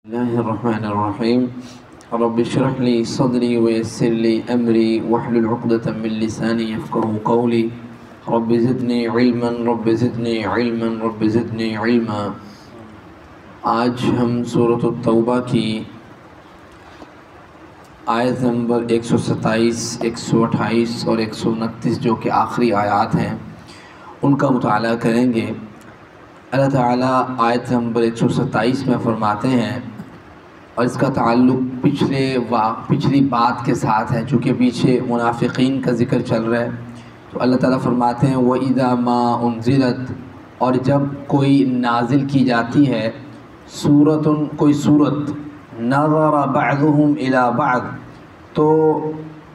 الله الرحمن الرحيم رب اشرح لي صدري ويسر لي أمري واحلل عقدة من لساني يفقهوا قولي رب زدني علما رب زدني علما رب زدني علما۔ آج ہم سورۃ التوبہ کی آیت نمبر 127، 128 اور 129 جو کہ آخری آیات ہیں ان کا مطالعہ کریں گے۔ اللہ تعالیٰ آیت نمبر 127 میں فرماتے ہیں، اور اس کا تعلق پچھلی بات کے ساتھ ہے، چونکہ پیچھے منافقین کا ذکر چل رہا ہے، تو اللہ تعالیٰ فرماتے ہیں وَإِذَا مَا أُنزِلَتْ، اور جب کوئی نازل کی جاتی ہے کوئی صورت، نَظَرَ بَعْضُهُمْ إِلَى بَعْضٍ، تو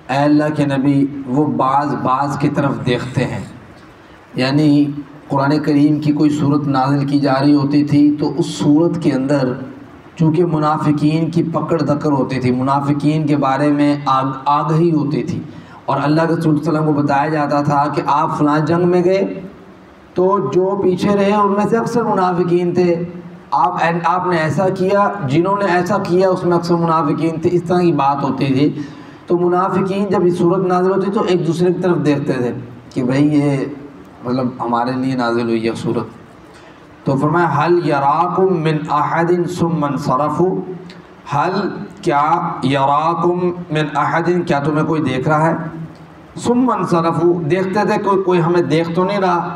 اے اللہ کے نبی وہ بعض کی طرف دیکھتے ہیں۔ یعنی قرآن کریم کی کوئی صورت نازل کی جا رہی ہوتی تھی تو اس صورت کے اندر چونکہ منافقین کی پکڑ دکڑ ہوتی تھی، منافقین کے بارے میں آگہی ہوتی تھی، اور اللہ کے رسول صلی اللہ علیہ وسلم کو بتایا جاتا تھا کہ آپ فلاں جنگ میں گئے تو جو پیچھے رہے ان میں سے اکثر منافقین تھے، آپ نے ایسا کیا، جنہوں نے ایسا کیا اس میں اکثر منافقین تھے، اس طرح کی بات ہوتی تھی۔ تو منافقین جب یہ صورت نازل ہوتی تو ایک دوسرے کی طرف دیکھتے تھے کہ بھئی یہ مطلب ہمارے لیے نازل ہوئی ہے صورت۔ تو فرمایا حل یراکم من احد ثم انصرفوا، حل کیا یراکم من احد، کیا تمہیں کوئی دیکھ رہا ہے؟ ثم انصرفوا، دیکھتے تھے کوئی ہمیں دیکھ تو نہیں رہا،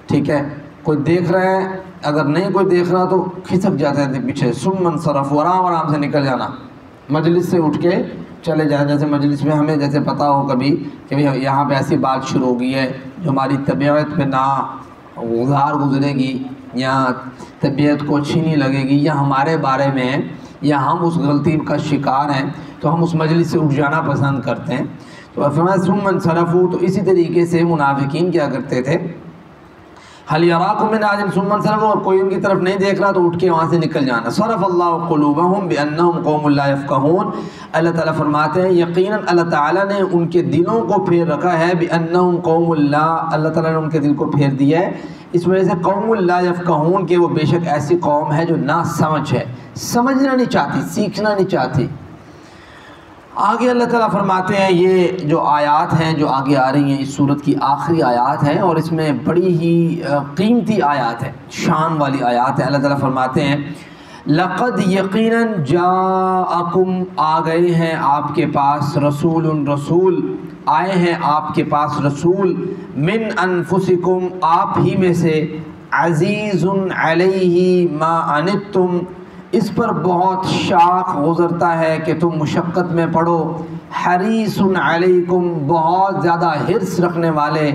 ٹھیک ہے، کوئی دیکھ رہے ہیں، اگر نہیں کوئی دیکھ رہا تو کھسک جاتے تھے پیچھے، ثم انصرفوا، آرام سے نکل جانا، مجلس سے اٹھ کے چلے جائیں۔ جیسے مجلس میں ہمیں جیسے پتہ ہو کبھی کہ یہاں پہ ایسی بات شروع ہو گئی ہے جو ہماری طبیعت پہ گزار گزرے گی، یا طبیعت کو اچھی نہیں لگے گی، یا ہمارے بارے میں یا ہم اس غلطی کا شکار ہیں تو ہم اس مجلس سے اٹھ جانا پسند کرتے ہیں۔ تو فرمایا ثم انصرفوا، تو اسی طریقے سے منافقین کیا کرتے تھے، حل یراکم من احد ثم انصرفوا، اور کوئی ان کی طرف نہیں دیکھ رہا تو اٹھ کے وہاں سے نکل جانا۔ صرف اللہ قلوبہم بانہم قوم لا یفقہون، اللہ تعالیٰ فرماتے ہیں یقیناً اللہ تعالیٰ نے ان کے دلوں کو پھیر رکھا ہے، بانہم قوم اللہ تعالیٰ نے ان کے دل کو پھیر دیا ہے، اس وجہ سے قوم لا یفقہون کہ وہ بے شک ایسی قوم ہے جو نا سمجھ ہے، سمجھنا نہیں چاہتی، سیکھنا نہیں چاہتی۔ آگے اللہ تعالیٰ فرماتے ہیں، یہ جو آیات ہیں جو آگے آ رہی ہیں اس صورت کی آخری آیات ہیں، اور اس میں بڑی ہی قیمتی آیات ہیں، شان والی آیات ہیں۔ اللہ تعالیٰ فرماتے ہیں لقد یقیناً جاءکم، آ گئے ہیں آپ کے پاس، رسول آئے ہیں آپ کے پاس رسول، من انفسکم، آپ ہی میں سے، عزیز علیہ ما عنتم، اس پر بہت شاق گزرتا ہے کہ تم مشقت میں پڑو، حریص علیکم، بہت زیادہ حرص رکھنے والے،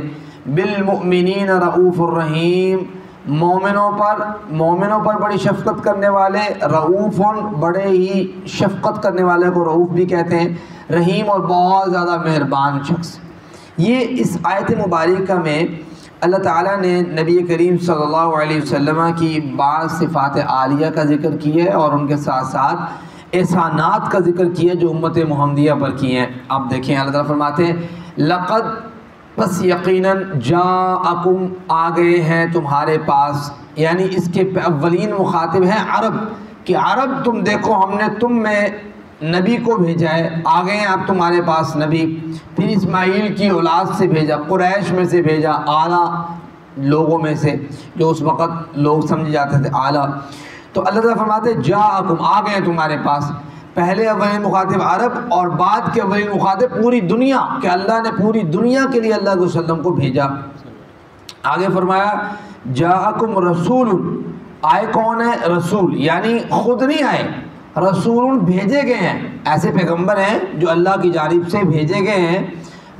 بالمؤمنین رؤوف الرحیم، مومنوں پر بڑی شفقت کرنے والے، رؤوف، بڑے ہی شفقت کرنے والے کو رؤوف بھی کہتے ہیں، رحیم، اور بہت زیادہ مہربان شخص۔ یہ اس آیت مبارکہ میں اللہ تعالیٰ نے نبی کریم صلی اللہ علیہ وسلم کی بعض صفات عالیہ کا ذکر کیا ہے، اور ان کے ساتھ ساتھ احسانات کا ذکر کیا جو امت محمدیہ پر کیے ہیں۔ آپ دیکھیں اللہ تعالیٰ فرماتے ہیں لقد، پس یقیناً، جاءکم، آ گئے ہیں تمہارے پاس، یعنی اس کے اولین مخاطب ہیں عرب، کہ عرب تم دیکھو ہم نے تم میں نبی کو بھیجا ہے، آ گئے ہیں اب تمہارے پاس نبی، پھر اسماعیل کی اولاد سے بھیجا، قریش میں سے بھیجا، اعلیٰ لوگوں میں سے، جو اس وقت لوگ سمجھے جاتے تھے اعلیٰ۔ تو اللہ تعالیٰ فرماتے ہیں جاءکم، آ گئے ہیں تمہارے پاس، پہلے اولین مخاطب عرب، اور بعد کے اولین مخاطب پوری دنیا، کہ اللہ نے پوری دنیا کے لیے اللہ کے وسلم کو بھیجا۔ آگے فرمایا جاءکم رسول، آئے کون ہے؟ رسول، یعنی خود نہیں آئے، رسول بھیجے گئے ہیں، ایسے پیغمبر ہیں جو اللہ کی جانب سے بھیجے گئے ہیں،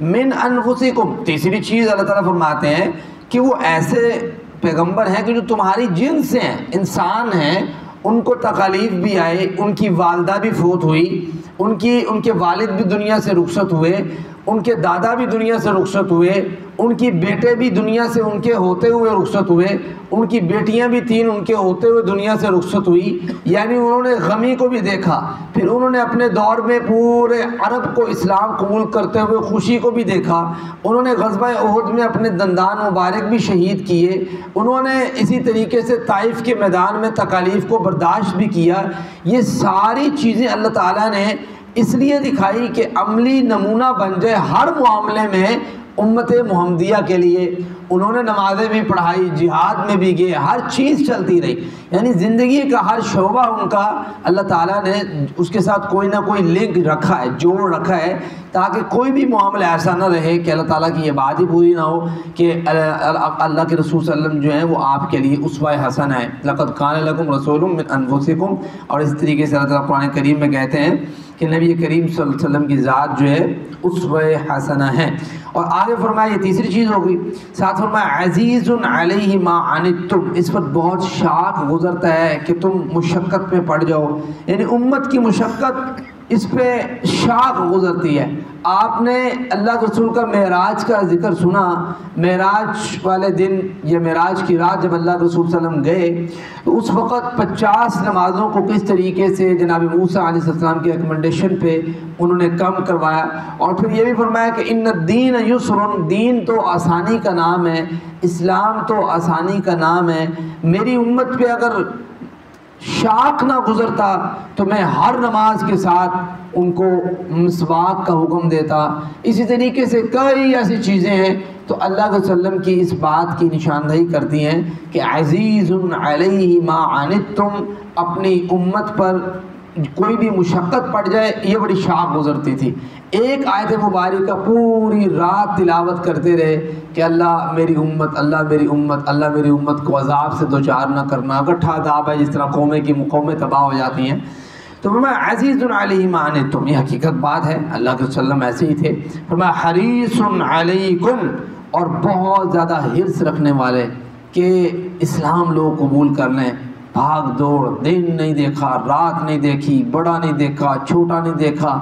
من انفسکم، تیسری چیز اللہ تعالیٰ فرماتے ہیں کہ وہ ایسے پیغمبر ہیں کہ جو تمہاری جنس سے ہیں، انسان ہیں، ان کو تکالیف بھی آئے، ان کی والدہ بھی فوت ہوئی، ان کے والد بھی دنیا سے رخصت ہوئے، ان کے دادا بھی دنیا سے رخصت ہوئے، ان کی بیٹے بھی دنیا سے ان کے ہوتے ہوئے رخصت ہوئے، ان کی بیٹیاں بھی 3 ان کے ہوتے ہوئے دنیا سے رخصت ہوئی، یعنی انہوں نے غمی کو بھی دیکھا، پھر انہوں نے اپنے دور میں پورے عرب کو اسلام قبول کرتے ہوئے خوشی کو بھی دیکھا، انہوں نے غزوہ احد میں اپنے دندان مبارک بھی شہید کیے، انہوں نے اسی طریقے سے طائف کے میدان میں تکالیف کو برداشت بھی کیا۔ یہ ساری چیزیں اللہ تعالیٰ نے اس لیے دکھائی کہ عملی نمونہ بن جائے ہر معاملے میں امت محمدیہ کے لیے۔ انہوں نے نمازیں بھی پڑھائی، جہاد میں بھی گئے، ہر چیز چلتی رہی، یعنی زندگی کا ہر شعبہ ان کا اللہ تعالیٰ نے اس کے ساتھ کوئی نہ کوئی لنک رکھا ہے، جوڑ رکھا ہے، تاکہ کوئی بھی معاملہ ایسا نہ رہے کہ اللہ تعالیٰ کی یہ بات ہی پوری نہ ہو کہ اللہ کے رسول صلی اللہ علیہ وسلم جو ہیں وہ آپ کے لیے اسوہ حسنہ ہے۔ لقد کان لکم رسول من انفسکم، اور اس طریقے سے اللہ تعالیٰ قرآن کریم میں کہتے ہیں کہ نبی کریم صلی اللہ علیہ وسلم کی ذات جو ہے اسوہ حسنہ ہے۔ اور آگے فرمایا، یہ تیسری چیز ہو گئی، ساتھ فرمایا عزیز علیہ ما عنتم، اس پر بہت شاق گزرتا ہے کہ تم مشقت میں پڑ جاؤ، یعنی امت کی مشقت اس پہ شاق گزرتی ہے۔ آپ نے اللہ کے رسول کا معراج کا ذکر سنا، معراج والے دن یا معراج کی رات جب اللہ کے رسول صلی اللہ علیہ وسلم گئے تو اس وقت 50 نمازوں کو کس طریقے سے جناب موسیٰ علیہ السلام کی ریکمنڈیشن پہ انہوں نے کم کروایا، اور پھر یہ بھی فرمایا کہ ان الدین یسر، دین تو آسانی کا نام ہے، اسلام تو آسانی کا نام ہے، میری امت پہ اگر شاق نہ گزرتا تو میں ہر نماز کے ساتھ ان کو مسواک کا حکم دیتا۔ اسی طریقے سے کئی ایسی چیزیں ہیں تو اللہ کے وسلم کی اس بات کی نشاندہی کرتی ہیں کہ عزیز علیہ ما عنتم، اپنی امت پر کوئی بھی مشقت پڑ جائے یہ بڑی شاق گزرتی تھی۔ ایک آیت مبارکہ پوری رات تلاوت کرتے رہے کہ اللہ میری امت، اللہ میری امت، اللہ میری امت کو عذاب سے دوچار نہ کرنا، اکٹھا عذاب ہے جس طرح قومیں تباہ ہو جاتی ہیں۔ تو فرمایا عزیز علیہ ما عنتم، یہ حقیقت بات ہے، اللہ کے وسلم ایسے ہی تھے۔ فرمایا حریص علیکم، اور بہت زیادہ حرص رکھنے والے کہ اسلام لوگ قبول کر لیں، بھاگ دوڑ، دن نہیں دیکھا، رات نہیں دیکھی، بڑا نہیں دیکھا، چھوٹا نہیں دیکھا،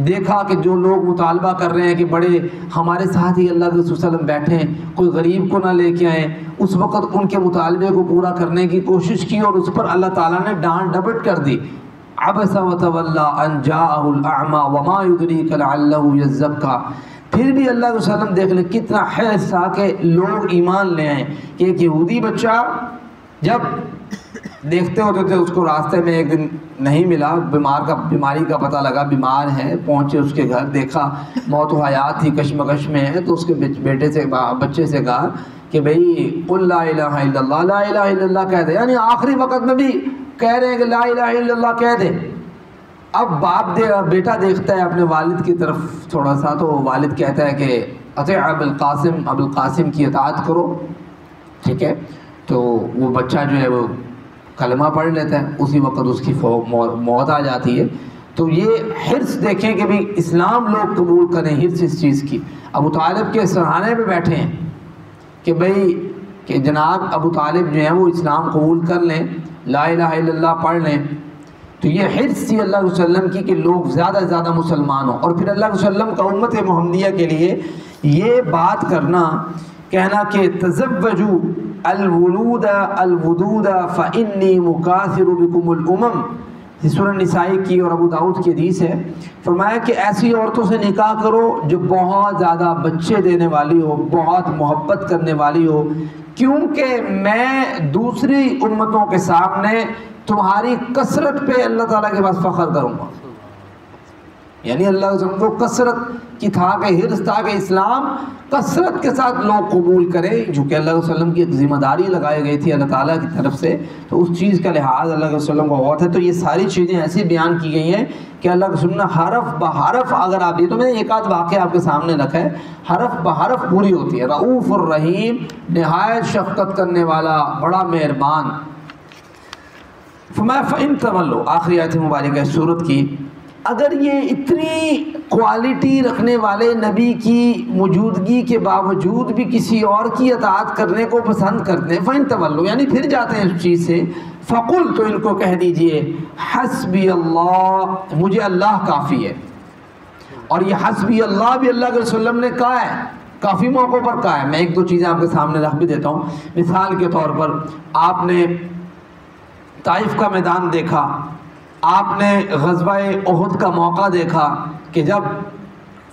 دیکھا کہ جو لوگ مطالبہ کر رہے ہیں کہ بڑے ہمارے ساتھ ہی اللہ کے رسول صلی اللہ علیہ وسلم بیٹھے ہیں، کوئی غریب کو نہ لے کے آئیں، اس وقت ان کے مطالبے کو پورا کرنے کی کوشش کی اور اس پر اللہ تعالیٰ نے ڈانٹ ڈپٹ کر دی۔ عبس وتولی ان جاءہ الاعمی وما یدریک لعلہ یزکیٰ، پھر بھی اللہ کے وسلم دیکھ لیں کتنا حرص تھا کہ لوگ ایمان لے آئیں، کہ ایک یہودی بچہ جب دیکھتے ہوتے تھے اس کو راستے میں ایک دن نہیں ملا، بیماری کا پتہ لگا، بیمار ہے، پہنچے اس کے گھر، دیکھا موت و حیات تھی، کشمکش میں ہے، تو اس کے بچے سے کہا کہ بھئی قل لا الہ الا اللہ، لا الہ الا اللہ کہہ دے، یعنی آخری وقت میں بھی کہہ رہے ہیں کہ لا الہ الا اللہ کہہ دے۔ اب بیٹا دیکھتا ہے اپنے والد کی طرف تھوڑا سا، تو والد کہتا ہے کہ اطیع ابو القاسم کی اطاعت کرو، ٹھیک ہے، تو وہ بچہ جو ہے وہ کلمہ پڑھ لیتا ہے، اسی وقت اس کی موت آ جاتی ہے۔ تو یہ حرص دیکھیں کہ بھی اسلام لوگ قبول کریں، حرص اس چیز کی۔ ابو طالب کے سرحانے پہ بیٹھے ہیں کہ بھئی کہ جناب ابو طالب جو ہیں وہ اسلام قبول کر لیں، لا الہ الا اللہ پڑھ لیں، تو یہ حرص تھی اللہ علیہ وسلم کی کہ لوگ زیادہ سے زیادہ مسلمان ہوں۔ اور پھر اللہ علیہ وسلم کا امت محمدیہ کے لیے یہ بات کرنا، کہنا کہ تزوجوا الولود الودود فانی مکاثر بکم الامم، سورہ نسائی کی اور ابو داؤد کی حدیث ہے، فرمایا کہ ایسی عورتوں سے نکاح کرو جو بہت زیادہ بچے دینے والی ہو، بہت محبت کرنے والی ہو، کیونکہ میں دوسری امتوں کے سامنے تمہاری کثرت پہ اللہ تعالیٰ کے پاس فخر کروں گا۔ یعنی اللہ علیہ وسلم کو کثرت کی تھا کہ حرص تھا کہ اسلام کثرت کے ساتھ لوگ قبول کریں، جو کہ اللہ علیہ وسلم کی ایک ذمہ داری لگائی گئی تھی اللہ تعالیٰ کی طرف سے، تو اس چیز کا لحاظ اللہ علیہ وسلم کو بہت ہے۔ تو یہ ساری چیزیں ایسی بیان کی گئی ہیں کہ اللہ کے سننا حرف بحرف، اگر آپ یہ تو میں نے ایک آدھ واقعہ آپ کے سامنے رکھا ہے، حرف بحرف پوری ہوتی ہے۔ رؤوف الرحیم، نہایت شفقت کرنے والا، بڑا مہربان۔ فرمایا فَإِن تَوَلُّوا، آخری آیت مبارکہ سورت کی، اگر یہ اتنی کوالٹی رکھنے والے نبی کی موجودگی کے باوجود بھی کسی اور کی اطاعت کرنے کو پسند کرتے ہیں، فَإِن تَوَلُّوا یعنی پھر جاتے ہیں اس چیز سے، فَقُلْ تو ان کو کہہ دیجئے حسبی اللہ، مجھے اللہ کافی ہے، اور یہ حسبی اللہ بھی اللہ کے رسول نے کہا ہے، کافی موقعوں پر کہا ہے۔ میں ایک دو چیزیں آپ کے سامنے رکھ بھی دیتا ہوں۔ مثال کے طور پر آپ نے طائف کا میدان دیکھا، آپ نے غزوہ احد کا موقع دیکھا کہ جب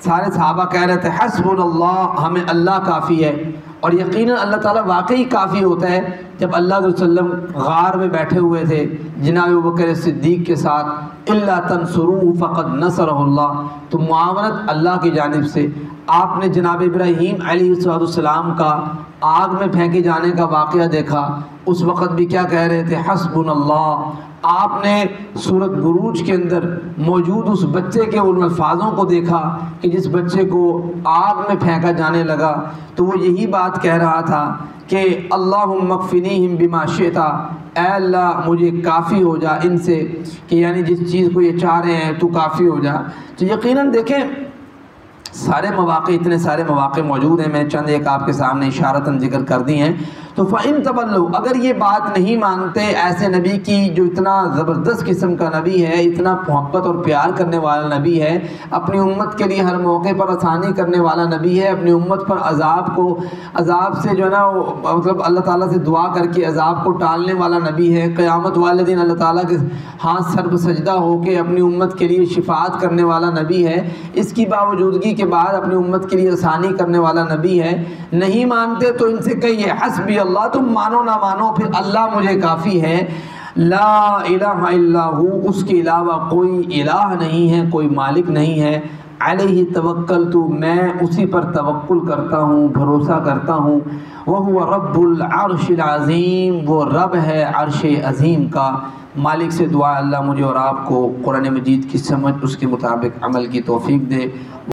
سارے صحابہ کہہ رہے تھے حسبنا اللہ، ہمیں اللہ کافی ہے، اور یقیناً اللہ تعالیٰ واقعی کافی ہوتا ہے۔ جب اللہ کے وسلم غار میں بیٹھے ہوئے تھے جناب ابوبکر صدیق کے ساتھ، الا تنصروہ فقد نصرہ اللہ، تو معاونت اللہ کی جانب سے۔ آپ نے جناب ابراہیم علیہ السلام کا آگ میں پھینکے جانے کا واقعہ دیکھا، اس وقت بھی کیا کہہ رہے تھے حسبنا اللہ۔ آپ نے سورۃ بروج کے اندر موجود اس بچے کے ان الفاظوں کو دیکھا کہ جس بچے کو آگ میں پھینکا جانے لگا تو وہ یہی بات کہہ رہا تھا کہ اللہم اکفنیہم بما شئت، اے اللہ مجھے کافی ہو جا ان سے، کہ یعنی جس چیز کو یہ چاہ رہے ہیں تو کافی ہو جا۔ تو یقیناً دیکھیں سارے مواقع، اتنے سارے مواقع موجود ہیں، میں چند ایک آپ کے سامنے اشارتاً ذکر کر دی ہیں۔ تو فَإِن تَوَلَّوْا، اگر یہ بات نہیں مانتے ایسے نبی کی جو اتنا زبردست قسم کا نبی ہے، اتنا محبت اور پیار کرنے والا نبی ہے، اپنی امت کے لیے ہر موقع پر آسانی کرنے والا نبی ہے، اپنی امت پر عذاب سے جو ہے نا مطلب اللہ تعالیٰ سے دعا کر کے عذاب کو ٹالنے والا نبی ہے، قیامت والے دن اللہ تعالیٰ کے ہاتھ سر پہ سجدہ ہو کے اپنی امت کے لیے شفاعت کرنے والا نبی ہے، اس کی باوجودگی کے بعد اپنی امت کے لیے آسانی کرنے والا نبی ہے، نہیں مانتے تو ان سے کہیے حسبی اللہ، تم مانو نہ مانو پھر اللہ مجھے کافی ہے، لا الہ الا ہو، اس کے علاوہ کوئی الہ نہیں ہے، کوئی مالک نہیں ہے، علیہ توکلت، میں اسی پر توکل کرتا ہوں، بھروسہ کرتا ہوں، وہو رب العرش العظیم، وہ رب ہے عرش عظیم کا۔ مالک سے دعا اللہ مجھے اور آپ کو قرآن مجید کی سمجھ اس کے مطابق عمل کی توفیق دے۔